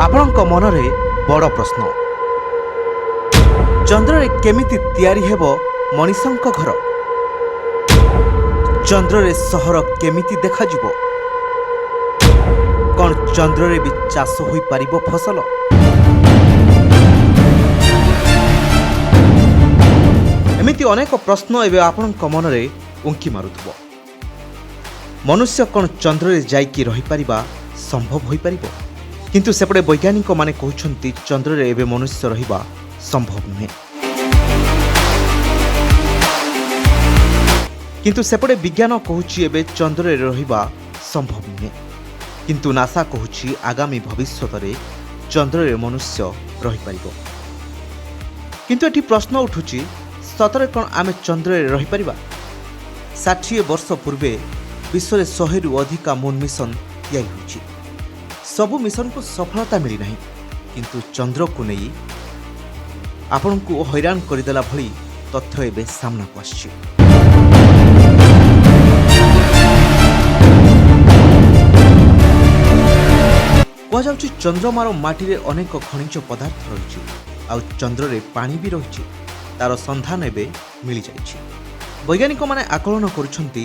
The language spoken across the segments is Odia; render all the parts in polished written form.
ଆପଣଙ୍କ ମନରେ ବଡ଼ ପ୍ରଶ୍ନ, ଚନ୍ଦ୍ରରେ କେମିତି ତିଆରି ହେବ ମଣିଷଙ୍କ ଘର? ଚନ୍ଦ୍ରରେ ସହର କେମିତି ଦେଖାଯିବ? କ'ଣ ଚନ୍ଦ୍ରରେ ବି ଚାଷ ହୋଇପାରିବ ଫସଲ? ଏମିତି ଅନେକ ପ୍ରଶ୍ନ ଏବେ ଆପଣଙ୍କ ମନରେ ଉଙ୍କି ମାରୁଥିବ। ମନୁଷ୍ୟ କ'ଣ ଚନ୍ଦ୍ରରେ ଯାଇକି ରହିପାରିବା ସମ୍ଭବ ହୋଇପାରିବ? କିନ୍ତୁ ସେପଟେ ବୈଜ୍ଞାନିକମାନେ କହୁଛନ୍ତି ଚନ୍ଦ୍ରରେ ଏବେ ମନୁଷ୍ୟ ରହିବା ସମ୍ଭବ ନୁହେଁ। କିନ୍ତୁ ସେପଟେ ବିଜ୍ଞାନ କହୁଛି ଏବେ ଚନ୍ଦ୍ରରେ ରହିବା ସମ୍ଭବ ନୁହେଁ। କିନ୍ତୁ ନାସା କହୁଛି ଆଗାମୀ ଭବିଷ୍ୟତରେ ଚନ୍ଦ୍ରରେ ମନୁଷ୍ୟ ରହିପାରିବ। କିନ୍ତୁ ଏଠି ପ୍ରଶ୍ନ ଉଠୁଛି, ସତରେ କ'ଣ ଆମେ ଚନ୍ଦ୍ରରେ ରହିପାରିବା? 60 ବର୍ଷ ପୂର୍ବେ ବିଶ୍ୱରେ 100ରୁ ଅଧିକା ମୁନ୍ ମିଶନ ତିଆରି ହୋଇଛି। ସବୁ ମିଶନକୁ ସଫଳତା ମିଳିନାହିଁ, କିନ୍ତୁ ଚନ୍ଦ୍ରକୁ ନେଇ ଆପଣଙ୍କୁ ହଇରାଣ କରିଦେଲା ଭଳି ତଥ୍ୟ ଏବେ ସାମ୍ନାକୁ ଆସିଛି। କୁହାଯାଉଛି ଚନ୍ଦ୍ରମାର ମାଟିରେ ଅନେକ ଖଣିଜ ପଦାର୍ଥ ରହିଛି, ଆଉ ଚନ୍ଦ୍ରରେ ପାଣି ବି ରହିଛି। ତାର ସନ୍ଧାନ ଏବେ ମିଳିଯାଇଛି। ବୈଜ୍ଞାନିକମାନେ ଆକଳନ କରୁଛନ୍ତି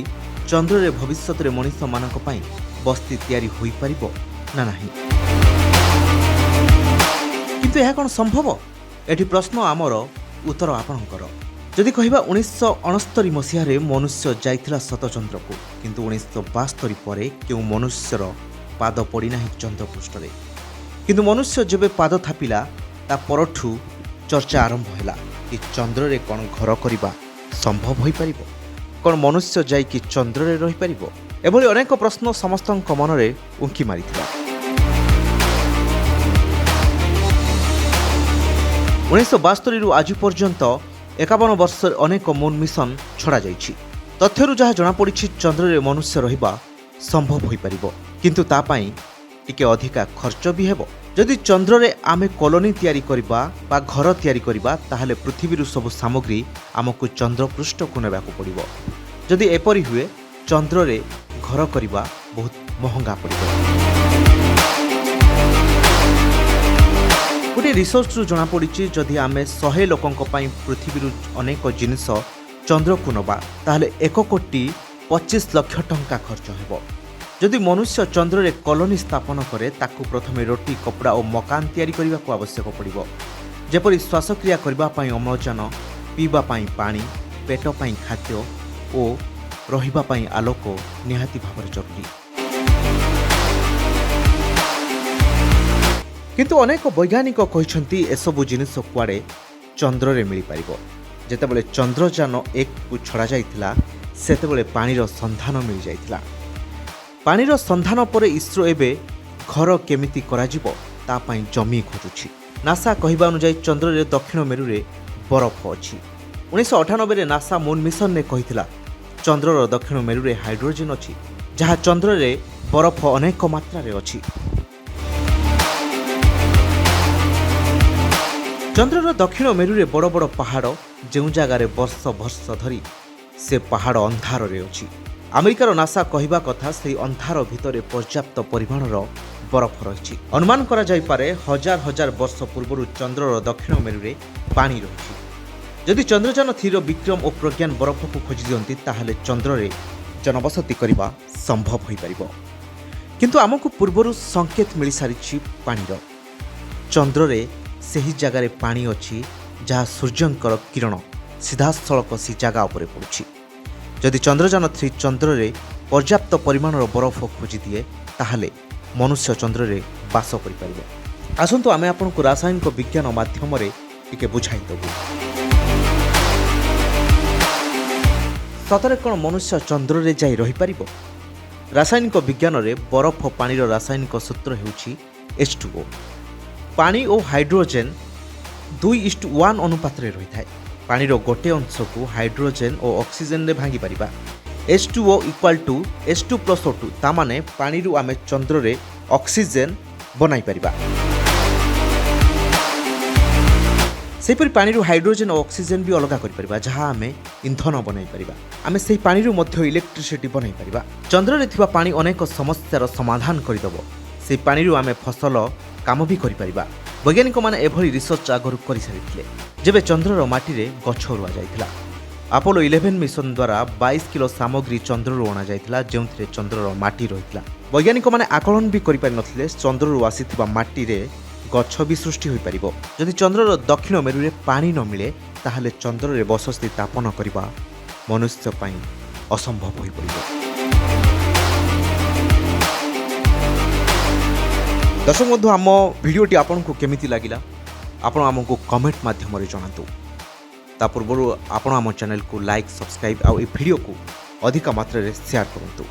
ଚନ୍ଦ୍ରରେ ଭବିଷ୍ୟତରେ ମଣିଷମାନଙ୍କ ପାଇଁ ବସ୍ତି ତିଆରି ହୋଇପାରିବ ନା ନାହିଁ। କିନ୍ତୁ ଏହା କ'ଣ ସମ୍ଭବ? ଏଠି ପ୍ରଶ୍ନ, ଆମର ଉତ୍ତର ଆପଣଙ୍କର। ଯଦି କହିବା 1969 ମସିହାରେ ମନୁଷ୍ୟ ଯାଇଥିଲା ସତ ଚନ୍ଦ୍ରକୁ, କିନ୍ତୁ 1972 ପରେ କେଉଁ ମନୁଷ୍ୟର ପାଦ ପଡ଼ିନାହିଁ ଚନ୍ଦ୍ରପୃଷ୍ଠରେ। କିନ୍ତୁ ମନୁଷ୍ୟ ଯେବେ ପାଦ ଥାପିଲା ତା ପରଠୁ ଚର୍ଚ୍ଚା ଆରମ୍ଭ ହେଲା କି ଚନ୍ଦ୍ରରେ କ'ଣ ଘର କରିବା ସମ୍ଭବ ହୋଇପାରିବ? କ'ଣ ମନୁଷ୍ୟ ଯାଇକି ଚନ୍ଦ୍ରରେ ରହିପାରିବ? ଏଭଳି ଅନେକ ପ୍ରଶ୍ନ ସମସ୍ତଙ୍କ ମନରେ ଉଙ୍କି ମାରିଥିଲା। 1972ରୁ ଆଜି ପର୍ଯ୍ୟନ୍ତ 51 ବର୍ଷରେ ଅନେକ ମୁନ୍ ମିଶନ ଛଡ଼ାଯାଇଛି। ତଥ୍ୟରୁ ଯାହା ଜଣାପଡ଼ିଛି ଚନ୍ଦ୍ରରେ ମନୁଷ୍ୟ ରହିବା ସମ୍ଭବ ହୋଇପାରିବ, କିନ୍ତୁ ତା ପାଇଁ ଟିକେ ଅଧିକା ଖର୍ଚ୍ଚ ବି ହେବ। ଯଦି ଚନ୍ଦ୍ରରେ ଆମେ କଲୋନି ତିଆରି କରିବା ବା ଘର ତିଆରି କରିବା, ତାହେଲେ ପୃଥିବୀରୁ ସବୁ ସାମଗ୍ରୀ ଆମକୁ ଚନ୍ଦ୍ରପୃଷ୍ଠକୁ ନେବାକୁ ପଡ଼ିବ। ଯଦି ଏପରି ହୁଏ, ଚନ୍ଦ୍ରରେ ଘର କରିବା ବହୁତ ମହଙ୍ଗା ପଡ଼ିବ। ଗୋଟିଏ ରିସର୍ଚ୍ଚରୁ ଜଣାପଡ଼ିଛି ଯଦି ଆମେ 100 ଲୋକଙ୍କ ପାଇଁ ପୃଥିବୀରୁ ଅନେକ ଜିନିଷ ଚନ୍ଦ୍ରକୁ ନେବା, ତାହେଲେ 1,25,00,000 ଟଙ୍କା ଖର୍ଚ୍ଚ ହେବ। ଯଦି ମନୁଷ୍ୟ ଚନ୍ଦ୍ରରେ କଲୋନି ସ୍ଥାପନ କରେ, ତାକୁ ପ୍ରଥମେ ରୁଟି, କପଡ଼ା ଓ ମକାନ ତିଆରି କରିବାକୁ ଆବଶ୍ୟକ ପଡ଼ିବ। ଯେପରି ଶ୍ୱାସକ୍ରିୟା କରିବା ପାଇଁ ଅମ୍ଳଜାନ, ପିଇବା ପାଇଁ ପାଣି, ପେଟ ପାଇଁ ଖାଦ୍ୟ ଓ ରହିବା ପାଇଁ ଆଲୋକ ନିହାତି ଭାବରେ ଜରୁରୀ। କିନ୍ତୁ ଅନେକ ବୈଜ୍ଞାନିକ କହିଛନ୍ତି ଏସବୁ ଜିନିଷ କୁଆଡ଼େ ଚନ୍ଦ୍ରରେ ମିଳିପାରିବ। ଯେତେବେଳେ ଚନ୍ଦ୍ରଯାନ 1କୁ ଛଡ଼ାଯାଇଥିଲା, ସେତେବେଳେ ପାଣିର ସନ୍ଧାନ ମିଳିଯାଇଥିଲା। ପାଣିର ସନ୍ଧାନ ପରେ ଇସ୍ରୋ ଏବେ ଘର କେମିତି କରାଯିବ ତା ପାଇଁ ଜମି ଖୋଜୁଛି। ନାସା କହିବା ଅନୁଯାୟୀ ଚନ୍ଦ୍ରରେ ଦକ୍ଷିଣ ମେରୁରେ ବରଫ ଅଛି। 1998ରେ ନାସା ମୁନ୍ ମିଶନରେ କହିଥିଲା ଚନ୍ଦ୍ରର ଦକ୍ଷିଣ ମେରୁରେ ହାଇଡ୍ରୋଜେନ୍ ଅଛି, ଯାହା ଚନ୍ଦ୍ରରେ ବରଫ ଅନେକ ମାତ୍ରାରେ ଅଛି। ଚନ୍ଦ୍ରର ଦକ୍ଷିଣ ମେରୁରେ ବଡ଼ ବଡ଼ ପାହାଡ଼, ଯେଉଁ ଜାଗାରେ ବର୍ଷ ବର୍ଷ ଧରି ସେ ପାହାଡ଼ ଅନ୍ଧାରରେ ଅଛି। ଆମେରିକାର ନାସା କହିବା କଥା, ସେହି ଅନ୍ଧାର ଭିତରେ ପର୍ଯ୍ୟାପ୍ତ ପରିମାଣର ବରଫ ରହିଛି। ଅନୁମାନ କରାଯାଇପାରେ 1000 ବର୍ଷ ପୂର୍ବରୁ ଚନ୍ଦ୍ରର ଦକ୍ଷିଣ ମେରୁରେ ପାଣି ରହିଛି। ଯଦି ଚନ୍ଦ୍ରଯାନ 3ର ବିକ୍ରମ ଓ ପ୍ରଜ୍ଞାନ ବରଫକୁ ଖୋଜି ଦିଅନ୍ତି, ତାହେଲେ ଚନ୍ଦ୍ରରେ ଜନବସତି କରିବା ସମ୍ଭବ ହୋଇପାରିବ। କିନ୍ତୁ ଆମକୁ ପୂର୍ବରୁ ସଂକେତ ମିଳିସାରିଛି ପାଣିର। ଚନ୍ଦ୍ରରେ ସେହି ଜାଗାରେ ପାଣି ଅଛି, ଯାହା ସୂର୍ଯ୍ୟଙ୍କର କିରଣ ସିଧାସଳଖ ସେ ଜାଗା ଉପରେ ପଡ଼ୁଛି। ଯଦି ଚନ୍ଦ୍ରଯାନ 3 ଚନ୍ଦ୍ରରେ ପର୍ଯ୍ୟାପ୍ତ ପରିମାଣର ବରଫ ଖୋଜିଦିଏ, ତାହେଲେ ମନୁଷ୍ୟ ଚନ୍ଦ୍ରରେ ବାସ କରିପାରିବ। ଆସନ୍ତୁ ଆମେ ଆପଣଙ୍କୁ ରାସାୟନିକ ବିଜ୍ଞାନ ମାଧ୍ୟମରେ ଟିକେ ବୁଝାଇଦେବୁ। ସତରେ କ'ଣ ମନୁଷ୍ୟ ଚନ୍ଦ୍ରରେ ଯାଇ ରହିପାରିବ? ରାସାୟନିକ ବିଜ୍ଞାନରେ ବରଫ ପାଣିର ରାସାୟନିକ ସୂତ୍ର ହେଉଛି H2O। ପାଣି ଓ ହାଇଡ୍ରୋଜେନ୍ 2:1 ଅନୁପାତରେ ରହିଥାଏ। ପାଣିର ଗୋଟେ ଅଂଶକୁ ହାଇଡ୍ରୋଜେନ୍ ଓ ଅକ୍ସିଜେନ୍ରେ ଭାଙ୍ଗିପାରିବା। H2O = H2+O2, ତାମାନେ ପାଣିରୁ ଆମେ ଚନ୍ଦ୍ରରେ ଅକ୍ସିଜେନ୍ ବନାଇପାରିବା। ସେହିପରି ପାଣିରୁ ହାଇଡ୍ରୋଜେନ୍ ଓ ଅକ୍ସିଜେନ୍ ବି ଅଲଗା କରିପାରିବା, ଯାହା ଆମେ ଇନ୍ଧନ ବନାଇପାରିବା। ଆମେ ସେହି ପାଣିରୁ ମଧ୍ୟ ଇଲେକ୍ଟ୍ରିସିଟି ବନାଇପାରିବା। ଚନ୍ଦ୍ରରେ ଥିବା ପାଣି ଅନେକ ସମସ୍ୟାର ସମାଧାନ କରିଦେବ। ସେହି ପାଣିରୁ ଆମେ ଫସଲ କାମ ବି କରିପାରିବା। ବୈଜ୍ଞାନିକମାନେ ଏଭଳି ରିସର୍ଚ୍ଚ ଆଗରୁ କରିସାରିଥିଲେ ଯେବେ ଚନ୍ଦ୍ରର ମାଟିରେ ଗଛ ରୁଆଯାଇଥିଲା। ଆପୋଲୋ 11 ମିଶନ ଦ୍ୱାରା 22 କିଲୋ ସାମଗ୍ରୀ ଚନ୍ଦ୍ରରୁ ଅଣାଯାଇଥିଲା, ଯେଉଁଥିରେ ଚନ୍ଦ୍ରର ମାଟି ରହିଥିଲା। ବୈଜ୍ଞାନିକମାନେ ଆକଳନ ବି କରିପାରିନଥିଲେ ଚନ୍ଦ୍ରରୁ ଆସିଥିବା ମାଟିରେ ଗଛ ବି ସୃଷ୍ଟି ହୋଇପାରିବ। ଯଦି ଚନ୍ଦ୍ରର ଦକ୍ଷିଣ ମେରୁରେ ପାଣି ନ ମିଳେ ତାହେଲେ ଚନ୍ଦ୍ରରେ ବସତି ସ୍ଥାପନ କରିବା ମନୁଷ୍ୟ ପାଇଁ ଅସମ୍ଭବ ହୋଇପଡ଼ିବ। ଦର୍ଶକ ବନ୍ଧୁ, ଆମ ଭିଡ଼ିଓଟି ଆପଣଙ୍କୁ କେମିତି ଲାଗିଲା ଆପଣ ଆମକୁ କମେଣ୍ଟ ମାଧ୍ୟମରେ ଜଣାନ୍ତୁ। ତା ପୂର୍ବରୁ ଆପଣ ଆମ ଚ୍ୟାନେଲକୁ ଲାଇକ୍, ସବସ୍କ୍ରାଇବ୍ ଆଉ ଏ ଭିଡ଼ିଓକୁ ଅଧିକ ମାତ୍ରାରେ ସେୟାର କରନ୍ତୁ।